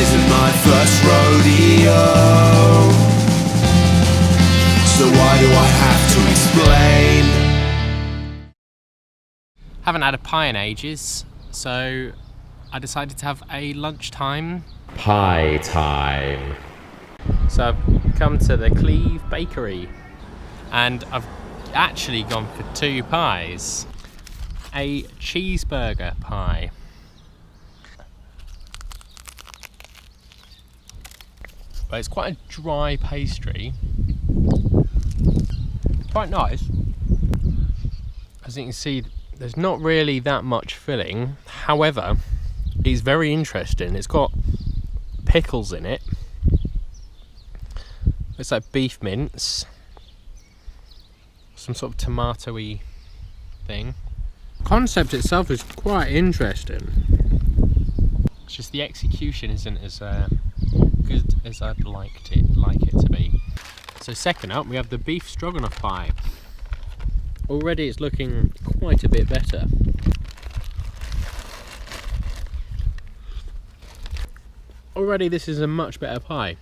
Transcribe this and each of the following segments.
isn't my first rodeo, so why do I have to explain? Haven't had a pie in ages, so I decided to have a lunchtime pie time. So I've come to the Cleve Bakery and I've actually gone for 2 pies. A cheeseburger pie. But it's quite a dry pastry. Quite nice. As you can see, there's not really that much filling. However, it's very interesting. It's got pickles in it. It's like beef mince. Some sort of tomato-y thing. Concept itself is quite interesting. It's just the execution isn't as good as I'd like it to be. So second up, we have the beef stroganoff pie. Already it's looking quite a bit better. Already this is a much better pie.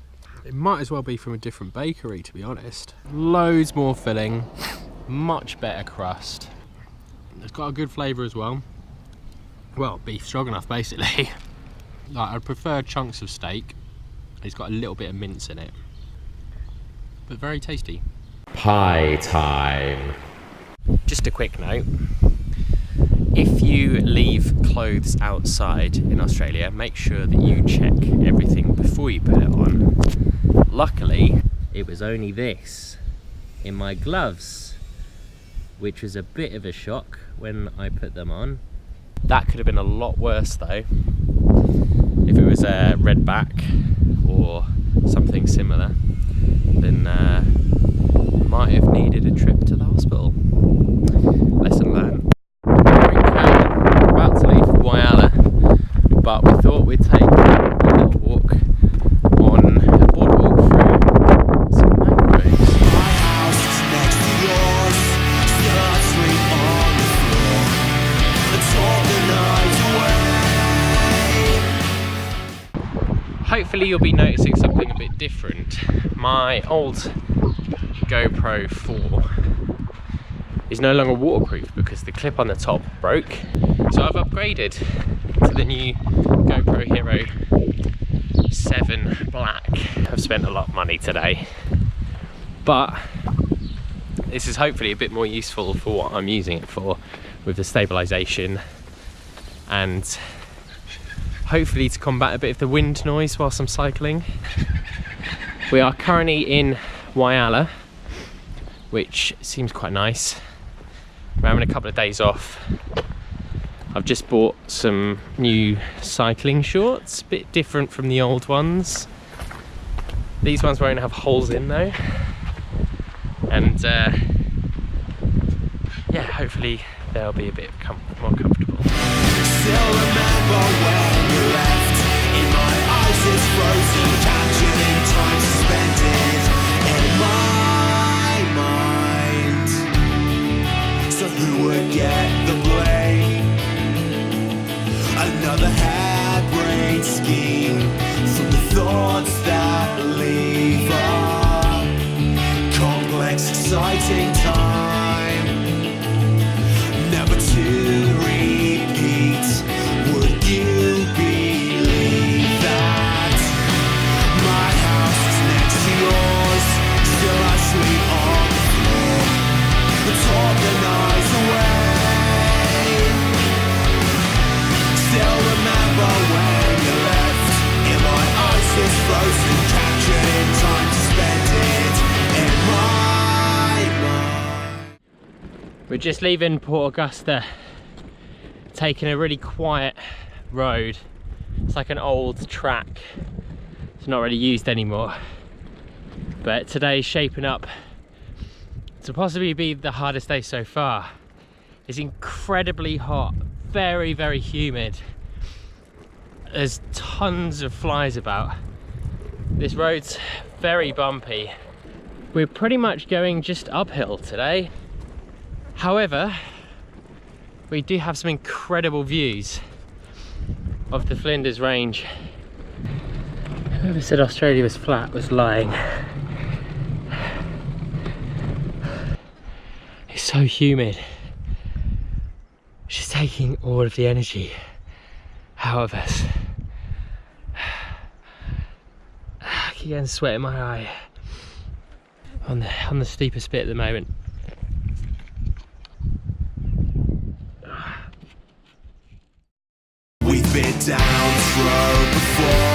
It might as well be from a different bakery, to be honest. Loads more filling, much better crust. It's got a good flavour as well. Well, beef stroganoff basically. Like, I prefer chunks of steak. It's got a little bit of mince in it. But very tasty. Pie time. Just a quick note. If you leave clothes outside in Australia, make sure that you check everything before you put it on. Luckily, it was only this in my gloves, which was a bit of a shock when I put them on. That could have been a lot worse though, if it was a red back or something similar, then might have needed a trip to the hospital. Lesson learned. We're about to leave Whyalla, but we thought we'd take a little walk on a boardwalk through some mangroves. My house is next to yours, still I sleep on the floor and talk the night away. Hopefully you'll be noticing something a bit different. My old GoPro 4 is no longer waterproof because the clip on the top broke. So I've upgraded to the new GoPro Hero 7 Black. I've spent a lot of money today, but this is hopefully a bit more useful for what I'm using it for, with the stabilisation and hopefully to combat a bit of the wind noise whilst I'm cycling. We are currently in Whyalla, which seems quite nice. We're having a couple of days off. I've just bought some new cycling shorts, a bit different from the old ones. These ones won't have holes in though. And yeah, hopefully they'll be a bit more comfortable. Still remember when you left. In my eyes it's frozen, captured in time suspended in my mind. So who would get the blame? Another harebrained scheme from the thoughts that leave a complex, exciting time, never to repeat. Would you believe that my house is next to yours? Still I sleep on the floor and talk the night away. Still remember when you left. In my eyes it's frozen, captured in time to spend it in my mind. We're just leaving Port Augusta, taking a really quiet road. It's like an old track. It's not really used anymore. But today's shaping up to possibly be the hardest day so far. It's incredibly hot, very, very humid. There's tons of flies about. This road's very bumpy. We're pretty much going just uphill today. However, we do have some incredible views of the Flinders Range. Whoever said Australia was flat was lying. It's so humid. It's just taking all of the energy out of us. I keep getting sweat in my eye on the steepest bit at the moment. We've been down this road before.